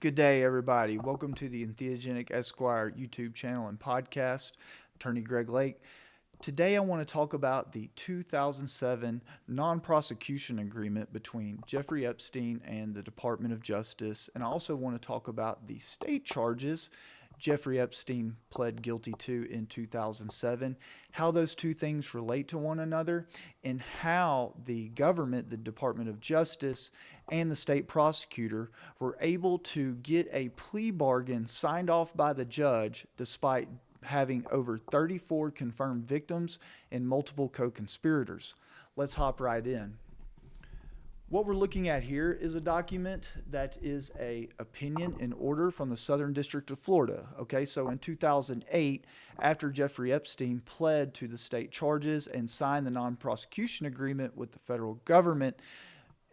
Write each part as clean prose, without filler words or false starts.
Good day, everybody. Welcome to the Entheogenic Esquire YouTube channel and podcast. Attorney Greg Lake. Today I want to talk about the 2007 non-prosecution agreement between Jeffrey Epstein and the Department of Justice, and I also want to talk about the state charges Jeffrey Epstein pled guilty to in 2007, how those two things relate to one another, and how the government, the Department of Justice, and the state prosecutor were able to get a plea bargain signed off by the judge despite having over 34 confirmed victims and multiple co-conspirators. Let's hop right in. What we're looking at here is a document that is an opinion in order from the Southern District of Florida. Okay, so in 2008, after Jeffrey Epstein pled to the state charges and signed the non-prosecution agreement with the federal government,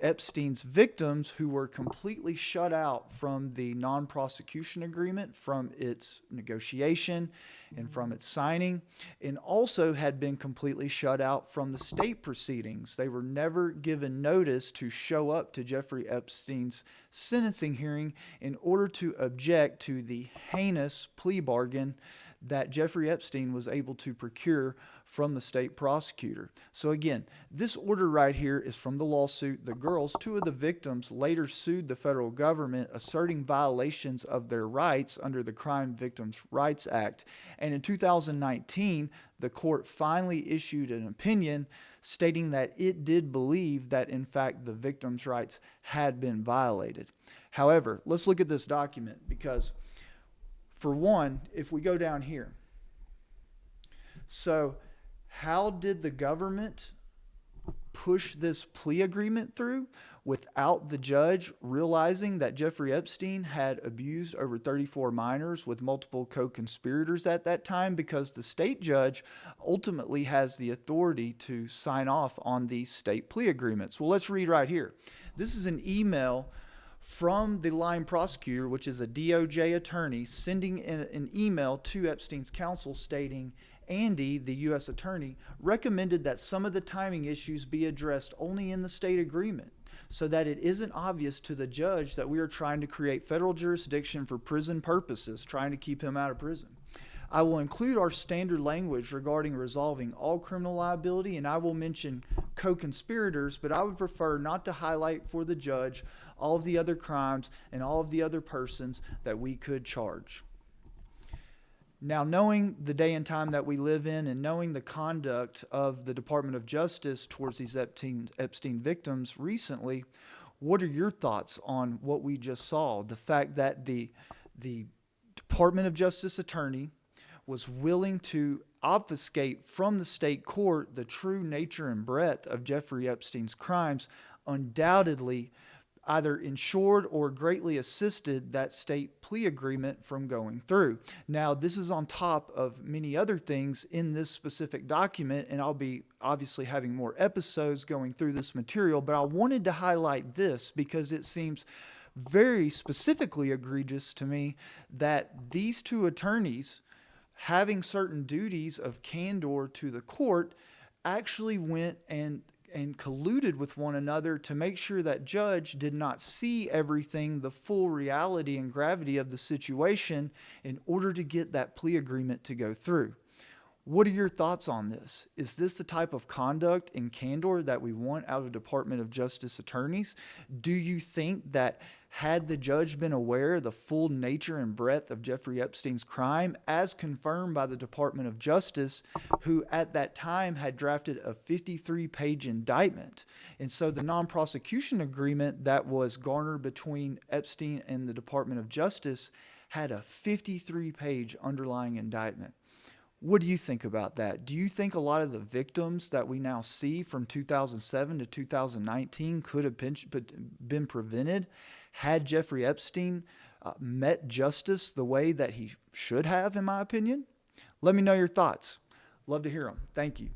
Epstein's victims, who were completely shut out from the non-prosecution agreement, from its negotiation and from its signing, and also had been completely shut out from the state proceedings. They were never given notice to show up to Jeffrey Epstein's sentencing hearing in order to object to the heinous plea bargain that Jeffrey Epstein was able to procure from the state prosecutor. So again, this order right here is from the lawsuit. The girls, two of the victims, later sued the federal government asserting violations of their rights under the Crime Victims' Rights Act. And in 2019, the court finally issued an opinion stating that it did believe that in fact the victims' rights had been violated. However, let's look at this document because for one, if we go down here, so how did the government push this plea agreement through without the judge realizing that Jeffrey Epstein had abused over 34 minors with multiple co-conspirators at that time? Because the state judge ultimately has the authority to sign off on these state plea agreements. Well, let's read right here. This is an email from the line prosecutor, which is a DOJ attorney, sending an email to Epstein's counsel stating Andy, the U.S. attorney, recommended that some of the timing issues be addressed only in the state agreement so that it isn't obvious to the judge that we are trying to create federal jurisdiction for prison purposes, trying to keep him out of prison. I will include our standard language regarding resolving all criminal liability, and I will mention co-conspirators, but I would prefer not to highlight for the judge all of the other crimes and all of the other persons that we could charge. Now, knowing the day and time that we live in and knowing the conduct of the Department of Justice towards these Epstein victims recently, what are your thoughts on what we just saw? The fact that the Department of Justice attorney was willing to obfuscate from the state court the true nature and breadth of Jeffrey Epstein's crimes, undoubtedly either ensured or greatly assisted that state plea agreement from going through. Now, this is on top of many other things in this specific document, and I'll be obviously having more episodes going through this material, but I wanted to highlight this because it seems very specifically egregious to me that these two attorneys, having certain duties of candor to the court, actually went and colluded with one another to make sure that judge did not see everything, the full reality and gravity of the situation in order to get that plea agreement to go through. What are your thoughts on this? Is this the type of conduct and candor that we want out of Department of Justice attorneys? Do you think that had the judge been aware of the full nature and breadth of Jeffrey Epstein's crime, as confirmed by the Department of Justice, who at that time had drafted a 53-page indictment? And so the non-prosecution agreement that was garnered between Epstein and the Department of Justice had a 53-page underlying indictment. What do you think about that? Do you think a lot of the victims that we now see from 2007 to 2019 could have been prevented had Jeffrey Epstein met justice the way that he should have, in my opinion? Let me know your thoughts. Love to hear them. Thank you.